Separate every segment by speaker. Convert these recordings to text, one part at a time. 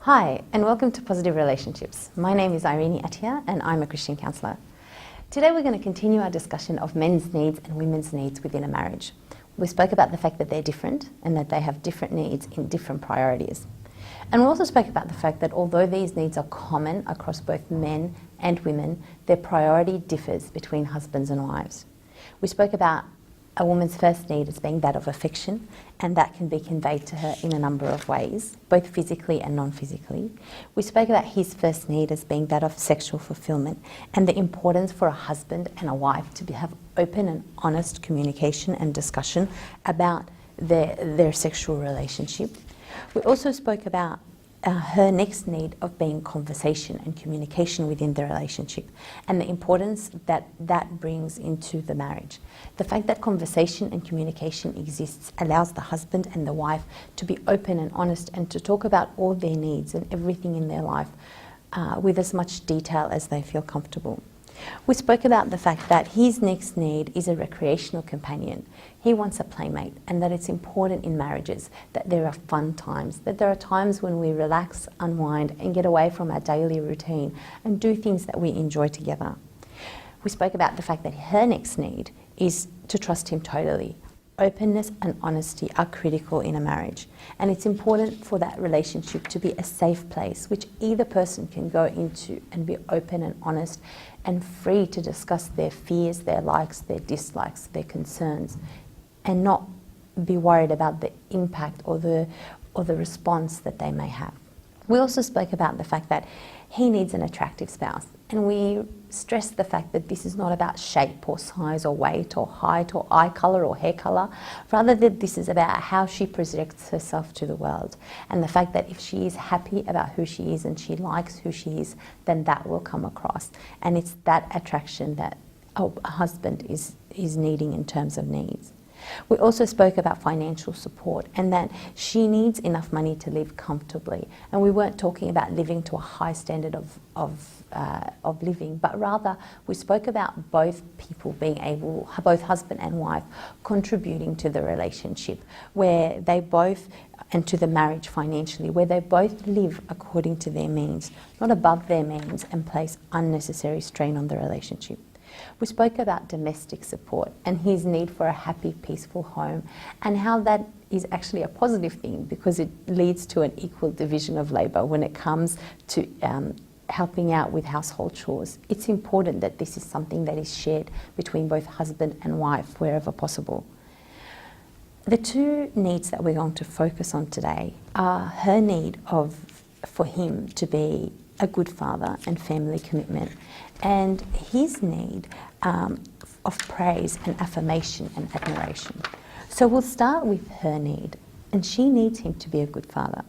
Speaker 1: Hi, and welcome to Positive Relationships. My name is Irene Attia, and I'm a Christian counsellor. Today we're going to continue our discussion of men's needs and women's needs within a marriage. We spoke about the fact that they're different and that they have different needs in different priorities. And we also spoke about the fact that although these needs are common across both men and women, their priority differs between husbands and wives. We spoke about a woman's first need as being that of affection, and that can be conveyed to her in a number of ways, both physically and non-physically. We spoke about his first need as being that of sexual fulfillment, and the importance for a husband and a wife to have open and honest communication and discussion about their sexual relationship. We also spoke about her next need of being conversation and communication within the relationship, and the importance that that brings into the marriage. The fact that conversation and communication exists allows the husband and the wife to be open and honest and to talk about all their needs and everything in their life with as much detail as they feel comfortable. We spoke about the fact that his next need is a recreational companion. He wants a playmate, and that it's important in marriages that there are fun times, that there are times when we relax, unwind, and get away from our daily routine and do things that we enjoy together. We spoke about the fact that her next need is to trust him totally. Openness and honesty are critical in a marriage, and it's important for that relationship to be a safe place which either person can go into and be open and honest and free to discuss their fears, their likes, their dislikes, their concerns, and not be worried about the impact or the response that they may have. We also spoke about the fact that he needs an attractive spouse, and we stressed the fact that this is not about shape or size or weight or height or eye colour or hair colour, rather that this is about how she presents herself to the world, and the fact that if she is happy about who she is and she likes who she is, then that will come across, and it's that attraction that a husband is needing in terms of needs. We also spoke about financial support and that she needs enough money to live comfortably. And we weren't talking about living to a high standard of living, but rather we spoke about both people being able, both husband and wife, contributing to the relationship, where they both, and to the marriage financially, where they both live according to their means, not above their means, and place unnecessary strain on the relationship. We spoke about domestic support and his need for a happy, peaceful home, and how that is actually a positive thing because it leads to an equal division of labour when it comes to helping out with household chores. It's important that this is something that is shared between both husband and wife wherever possible. The two needs that we're going to focus on today are her need for him to be a good father and family commitment, and his need of praise and affirmation and admiration. So we'll start with her need, and she needs him to be a good father.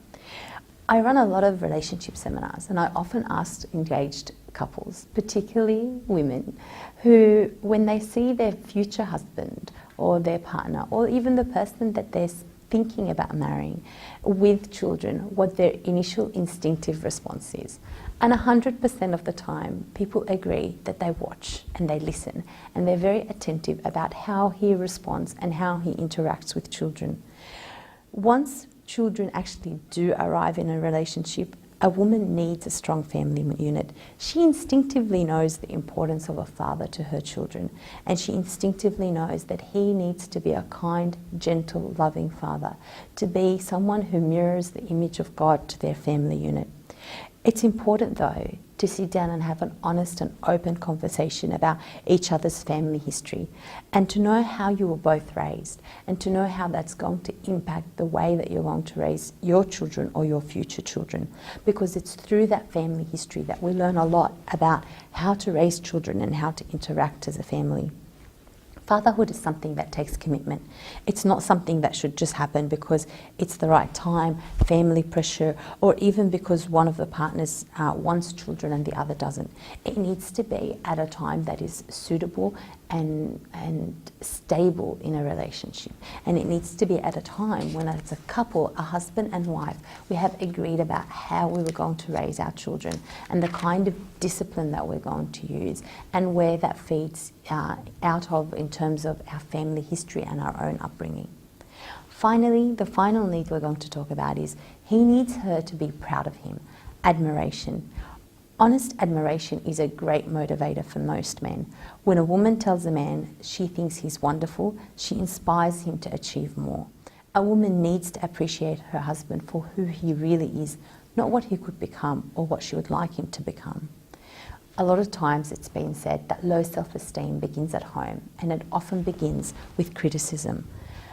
Speaker 1: I run a lot of relationship seminars, and I often ask engaged couples, particularly women, who, when they see their future husband or their partner, or even the person that they're thinking about marrying with children, what their initial instinctive response is. And 100% of the time, people agree that they watch and they listen, and they're very attentive about how he responds and how he interacts with children. Once children actually do arrive in a relationship, a woman needs a strong family unit. She instinctively knows the importance of a father to her children, and she instinctively knows that he needs to be a kind, gentle, loving father, to be someone who mirrors the image of God to their family unit. It's important, though, to sit down and have an honest and open conversation about each other's family history, and to know how you were both raised, and to know how that's going to impact the way that you're going to raise your children or your future children, because it's through that family history that we learn a lot about how to raise children and how to interact as a family. Fatherhood is something that takes commitment. It's not something that should just happen because it's the right time, family pressure, or even because one of the partners wants children and the other doesn't. It needs to be at a time that is suitable and stable in a relationship. And it needs to be at a time when, as a couple, a husband and wife, we have agreed about how we were going to raise our children and the kind of discipline that we're going to use, and where that feeds out of in terms of our family history and our own upbringing. Finally, the final need we're going to talk about is he needs her to be proud of him. Admiration. Honest admiration is a great motivator for most men. When a woman tells a man she thinks he's wonderful, she inspires him to achieve more. A woman needs to appreciate her husband for who he really is, not what he could become or what she would like him to become. A lot of times it's been said that low self-esteem begins at home, and it often begins with criticism.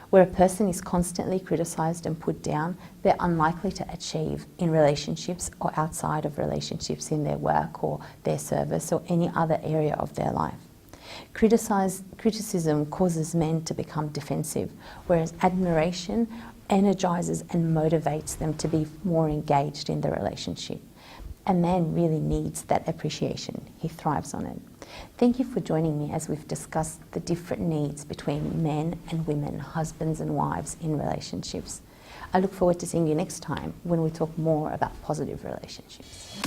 Speaker 1: Where a person is constantly criticised and put down, they're unlikely to achieve in relationships or outside of relationships, in their work or their service or any other area of their life. Criticism causes men to become defensive, whereas admiration energises and motivates them to be more engaged in the relationship. A man really needs that appreciation. He thrives on it. Thank you for joining me as we've discussed the different needs between men and women, husbands and wives in relationships. I look forward to seeing you next time when we talk more about positive relationships.